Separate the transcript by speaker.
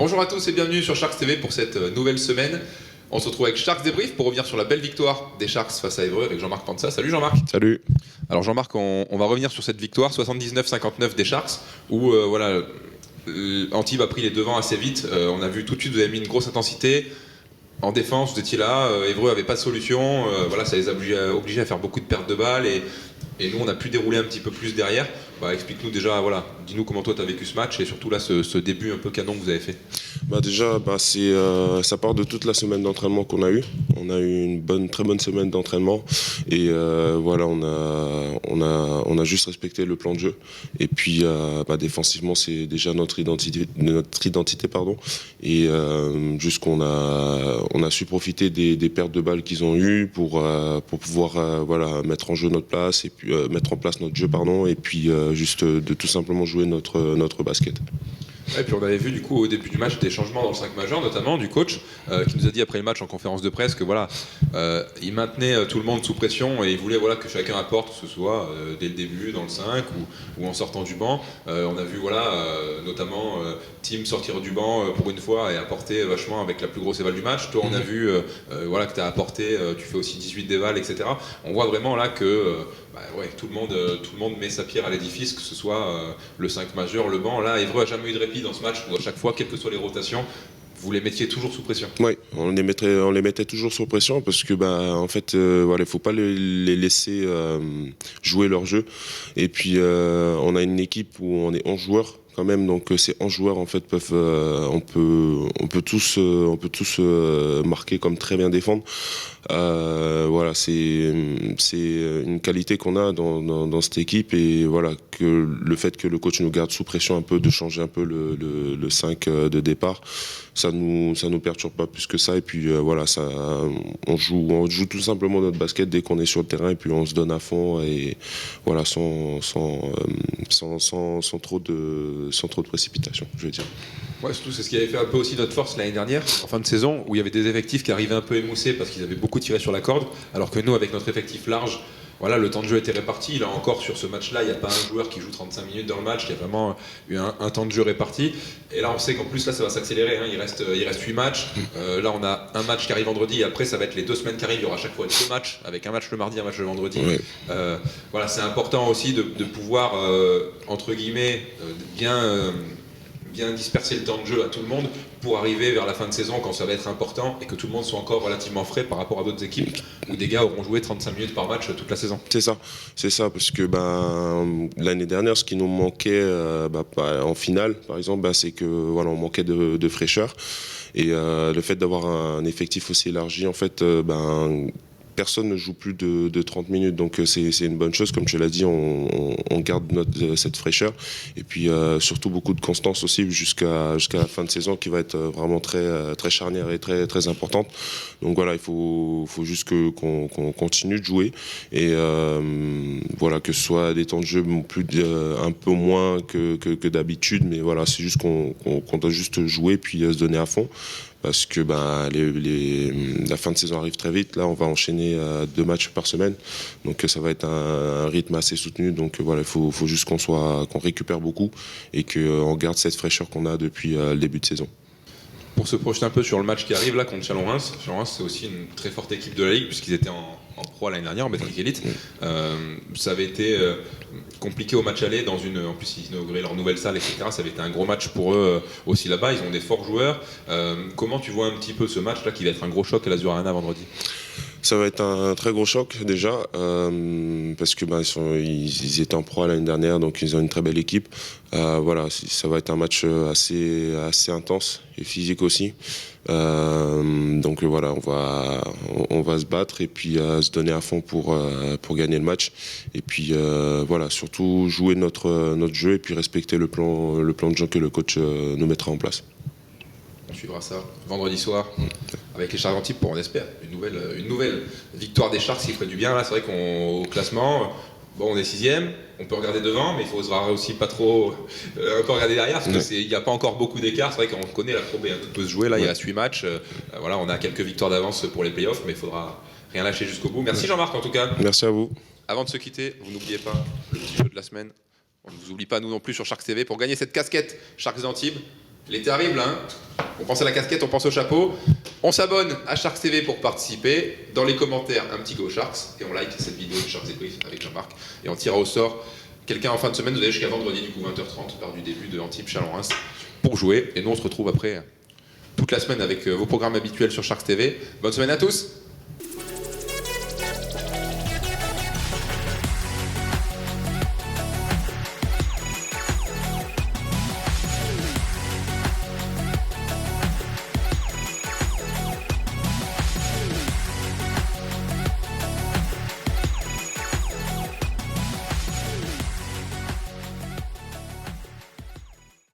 Speaker 1: Bonjour à tous et bienvenue sur Sharks TV pour cette nouvelle semaine. On se retrouve avec Sharks Débrief pour revenir sur la belle victoire des Sharks face à Évreux avec Jean-Marc Panza. Salut Jean-Marc.
Speaker 2: Salut.
Speaker 1: Alors Jean-Marc, on va revenir sur cette victoire 79-59 des Sharks où Antibes a pris les devants assez vite. On a vu tout de suite, vous avez mis une grosse intensité. En défense, vous étiez là, Évreux n'avait pas de solution. Ça les a obligés à faire beaucoup de pertes de balles et nous on a pu dérouler un petit peu plus derrière. Explique-nous déjà, dis-nous comment toi tu as vécu ce match et surtout là ce début un peu canon que vous avez fait.
Speaker 2: Ça part de toute la semaine d'entraînement qu'on a eu. On a eu une très bonne semaine d'entraînement et on a juste respecté le plan de jeu. Et puis défensivement c'est déjà notre identité pardon. Et juste qu'on a su profiter des pertes de balles qu'ils ont eues pour pouvoir mettre en jeu notre place et puis mettre en place notre jeu pardon et puis juste de tout simplement jouer notre basket.
Speaker 1: Et puis on avait vu du coup au début du match des changements dans le 5 majeur, notamment du coach qui nous a dit après le match en conférence de presse que il maintenait tout le monde sous pression et il voulait que chacun apporte, que ce soit dès le début dans le 5 ou en sortant du banc. On a vu notamment Tim sortir du banc pour une fois et apporter vachement avec la plus grosse éval du match. Toi on a vu que tu as apporté, tu fais aussi 18 dévals, etc. On voit vraiment là que tout le monde met sa pierre à l'édifice, que ce soit le 5 majeur, le banc. Là, Évreux n'a jamais eu de répit dans ce match où à chaque fois, quelles que soient les rotations, vous les mettiez toujours sous pression.
Speaker 2: Oui, on les mettait toujours sous pression parce que il faut pas les laisser jouer leur jeu. Et puis on a une équipe où on est 11 joueurs. Quand même, donc ces 11 joueurs en fait on peut tous marquer comme très bien défendre. C'est une qualité qu'on a dans cette équipe et que le fait que le coach nous garde sous pression un peu, de changer un peu le 5 de départ, ça nous perturbe pas plus que ça. Et puis on joue tout simplement notre basket dès qu'on est sur le terrain et puis on se donne à fond et sans trop de précipitation, je veux dire.
Speaker 1: Ouais, surtout c'est ce qui avait fait un peu aussi notre force l'année dernière, en fin de saison, où il y avait des effectifs qui arrivaient un peu émoussés parce qu'ils avaient beaucoup tiré sur la corde, alors que nous, avec notre effectif large, le temps de jeu était réparti. Là encore, sur ce match-là, il n'y a pas un joueur qui joue 35 minutes dans le match, il y a vraiment eu un temps de jeu réparti. Et là, on sait qu'en plus, là, ça va s'accélérer, hein. Il reste 8 matchs. Là, on a un match qui arrive vendredi, et après, ça va être les 2 semaines qui arrivent. Il y aura à chaque fois 2 matchs, avec un match le mardi, un match le vendredi.
Speaker 2: Ouais.
Speaker 1: C'est important aussi de pouvoir, entre guillemets, bien disperser le temps de jeu à tout le monde pour arriver vers la fin de saison quand ça va être important et que tout le monde soit encore relativement frais par rapport à d'autres équipes où des gars auront joué 35 minutes par match toute la saison.
Speaker 2: C'est ça parce que l'année dernière ce qui nous manquait en finale par exemple c'est que on manquait de fraîcheur et le fait d'avoir un effectif aussi élargi en fait personne ne joue plus de 30 minutes, donc c'est une bonne chose. Comme tu l'as dit, on garde cette fraîcheur et puis surtout beaucoup de constance aussi jusqu'à la fin de saison qui va être vraiment très, très charnière et très, très importante. Donc il faut juste qu'on continue de jouer et que ce soit des temps de jeu un peu moins que d'habitude, mais c'est juste qu'on doit juste jouer puis se donner à fond. Parce que la fin de saison arrive très vite. Là, on va enchaîner 2 matchs par semaine. Donc ça va être un rythme assez soutenu. Donc il faut juste qu'on récupère beaucoup et qu'on garde cette fraîcheur qu'on a depuis le début de saison.
Speaker 1: Pour se projeter un peu sur le match qui arrive là contre Chalon-Reims, c'est aussi une très forte équipe de la Ligue puisqu'ils étaient en pro l'année dernière en Betclic Elite. Ça avait été compliqué au match aller en plus ils inauguraient leur nouvelle salle, etc. Ça avait été un gros match pour eux aussi là-bas. Ils ont des forts joueurs. Comment tu vois un petit peu ce match là qui va être un gros choc à l'Azur Arena vendredi?
Speaker 2: Ça va être un très gros choc déjà parce que ils étaient en pro l'année dernière, donc ils ont une très belle équipe. Ça va être un match assez intense et physique aussi. On va se battre et puis se donner à fond pour gagner le match. Et puis surtout jouer notre jeu et puis respecter le plan de jeu que le coach nous mettra en place.
Speaker 1: On suivra ça vendredi soir avec les Sharks Antibes pour, on espère, une nouvelle victoire des Sharks qui ferait du bien. Là, c'est vrai qu'au classement, on est 6e, on peut regarder devant, mais il faudra aussi pas trop un peu regarder derrière parce qu'il n'y a pas encore beaucoup d'écart. C'est vrai qu'on connaît la Pro B, tout peut se jouer. Là, il reste 8 matchs. On a quelques victoires d'avance pour les playoffs, mais il faudra rien lâcher jusqu'au bout. Merci Jean-Marc en tout cas.
Speaker 2: Merci à vous.
Speaker 1: Avant de se quitter, vous n'oubliez pas le petit jeu de la semaine. On ne vous oublie pas nous non plus sur Sharks TV pour gagner cette casquette Sharks Antibes. L'été arrive là, hein. On pense à la casquette, on pense au chapeau. On s'abonne à Sharks TV pour participer. Dans les commentaires, un petit Go Sharks. Et on like cette vidéo de Sharks Brief avec Jean-Marc. Et on tirera au sort quelqu'un en fin de semaine. Vous avez jusqu'à vendredi, du coup 20h30, lors du début de Antibes Chalon-Reims, pour jouer. Et nous, on se retrouve après toute la semaine avec vos programmes habituels sur Sharks TV. Bonne semaine à tous!